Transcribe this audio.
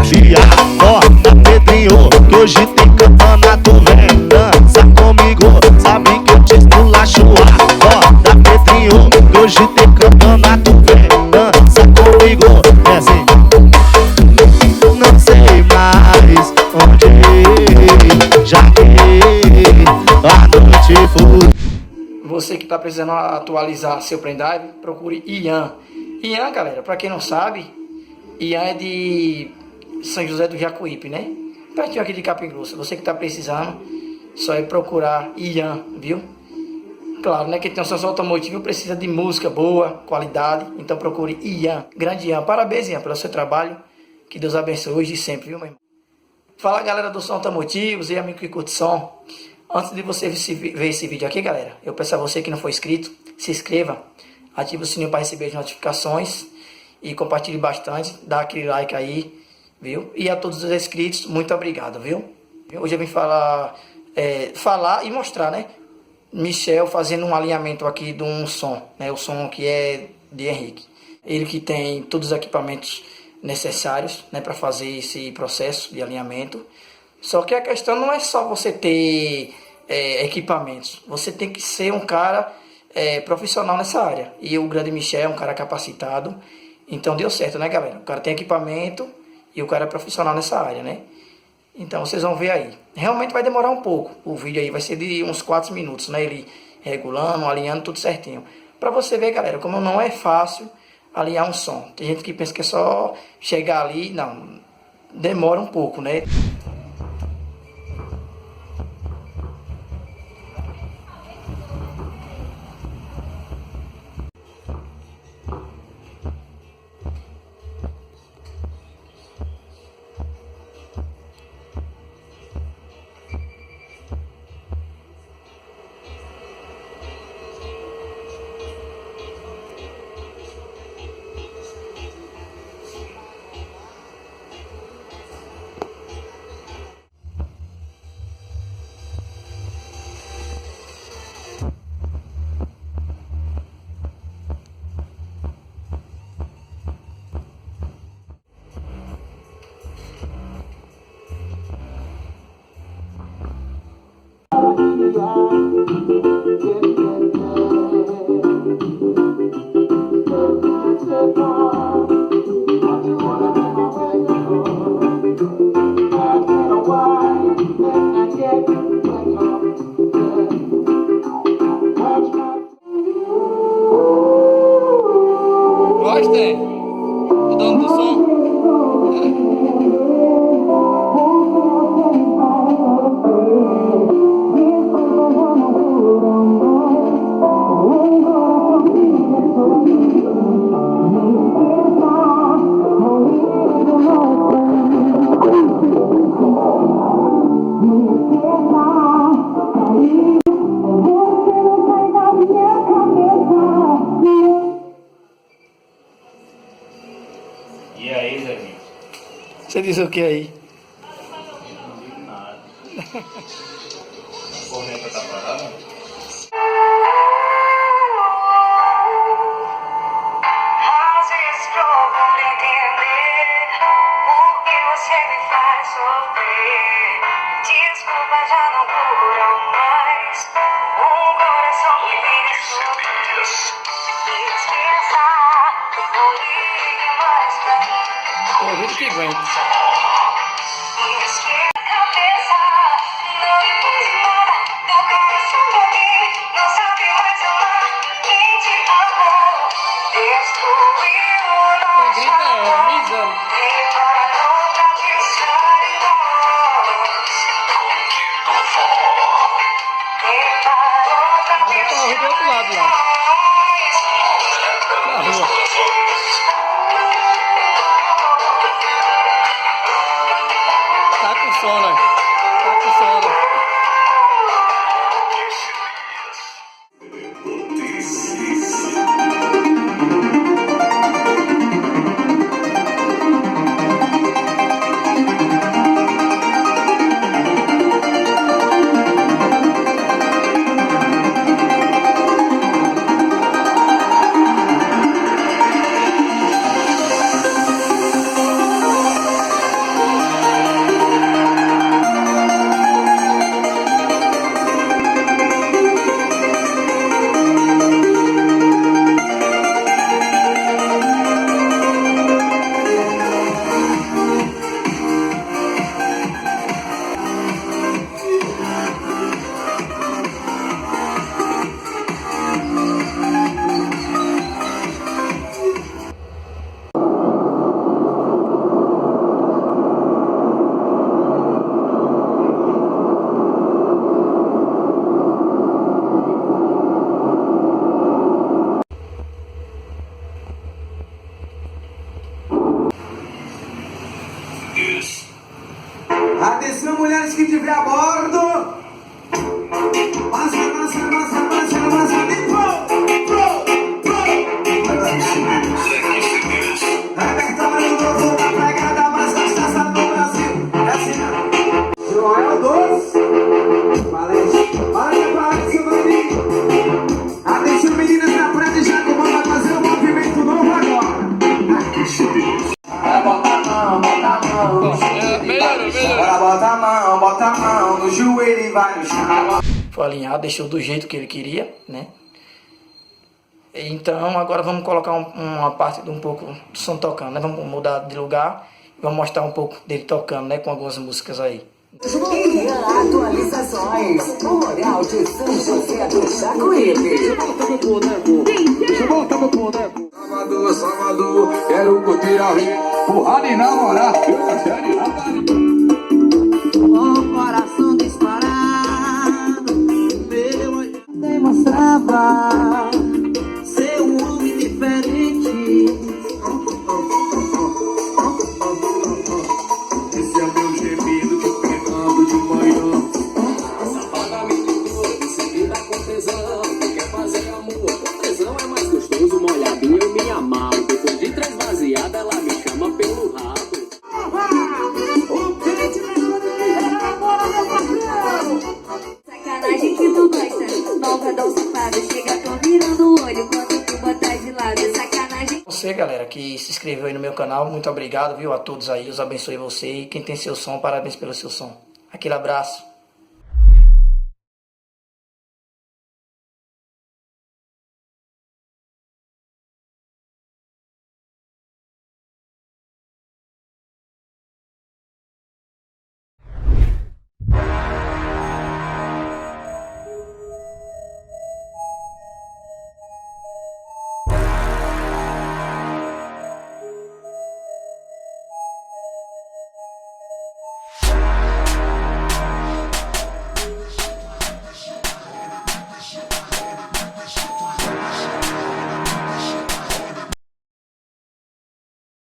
chiar. Bota Pedrinho, que hoje tem campana, tu vem dança comigo, sabe que eu te esculachoar. Bota Pedrinho, que hoje tem campana, tu vem dança comigo. É assim. Não sei mais onde ir, já que a noite foi. Você que está precisando atualizar seu pendrive, procure Ian. Ian, galera, para quem não sabe, Ian é de São José do Jacuípe, né? Pertinho aqui de Capim Grosso. Você que está precisando, só é procurar Ian, viu? Claro, né? Quem tem um sensor automotivo precisa de música boa, qualidade. Então procure Ian. Grande Ian. Parabéns, Ian, pelo seu trabalho. Que Deus abençoe hoje e sempre, viu, meu irmão? Fala, galera do Som Automotivos e amigo que curte som. Antes de você ver esse vídeo aqui, galera, eu peço a você que não for inscrito, se inscreva, ative o sininho para receber as notificações e compartilhe bastante, dá aquele like aí, viu? E a todos os inscritos, muito obrigado, viu? Hoje eu vim falar e mostrar, né? Michel fazendo um alinhamento aqui de um som, né? O som que é de Henrique. Ele que tem todos os equipamentos necessários, né, para fazer esse processo de alinhamento. Só que a questão não é só você ter equipamentos, você tem que ser um cara profissional nessa área. E o grande Michel é um cara capacitado, então deu certo, né, galera? O cara tem equipamento e o cara é profissional nessa área, né? Então vocês vão ver aí. Realmente vai demorar um pouco, o vídeo aí vai ser de uns 4 minutos, né? Ele regulando, alinhando tudo certinho. Para você ver, galera, como não é fácil alinhar um som. Tem gente que pensa que é só chegar ali, não, demora um pouco, né? Gostem? O dono do som? E aí, Zé Vinho? Você diz o que aí? Não digo nada. A corneta tá parada? Às vezes procuro entender o que você me faz sofrer. Desculpa, já não curam mais um coração que vive sofrer. Esqueça, não ligue mais pra mim. Tô ouvindo que aguenta. Esqueça a cabeça, não impus nada. Teu coração pra mim, não sabe mais amar. Quem te amou, destruiu o nosso Quem grita é ela, amor. Misano. Preparou pra pisar em nós. Preparou pra Agora tá na rua do outro lado lá. Na rua. Tá com sono, tá com sono. Foi alinhado, deixou do jeito que ele queria, né? Então agora vamos colocar uma parte de um pouco do som tocando, né? Vamos mudar de lugar e vamos mostrar um pouco dele tocando, né? Com algumas músicas aí. Atualizações. Memorial de São José do Jacuípe. Salvador, Salvador, quero curtir a vida, porrada e namorar. Eu não quero ir lá. O coração disparado, meu olhar demonstrava ser um homem diferente. Esse é meu gemido te pegando de manhã. Safadamente todo, seguida com tesão. Tu quer fazer amor com tesão, é mais gostoso. Molhadinho eu me amarro. Depois de 3 baseadas, ela me chama pelo rabo. Sacanagem que tu gosta, malvadão safado. Chega, tô virando o olho quando tu botar de lado. Sacanagem. Você, galera, que se inscreveu aí no meu canal, muito obrigado, viu? A todos aí, Deus abençoe você. E quem tem seu som, parabéns pelo seu som. Aquele abraço.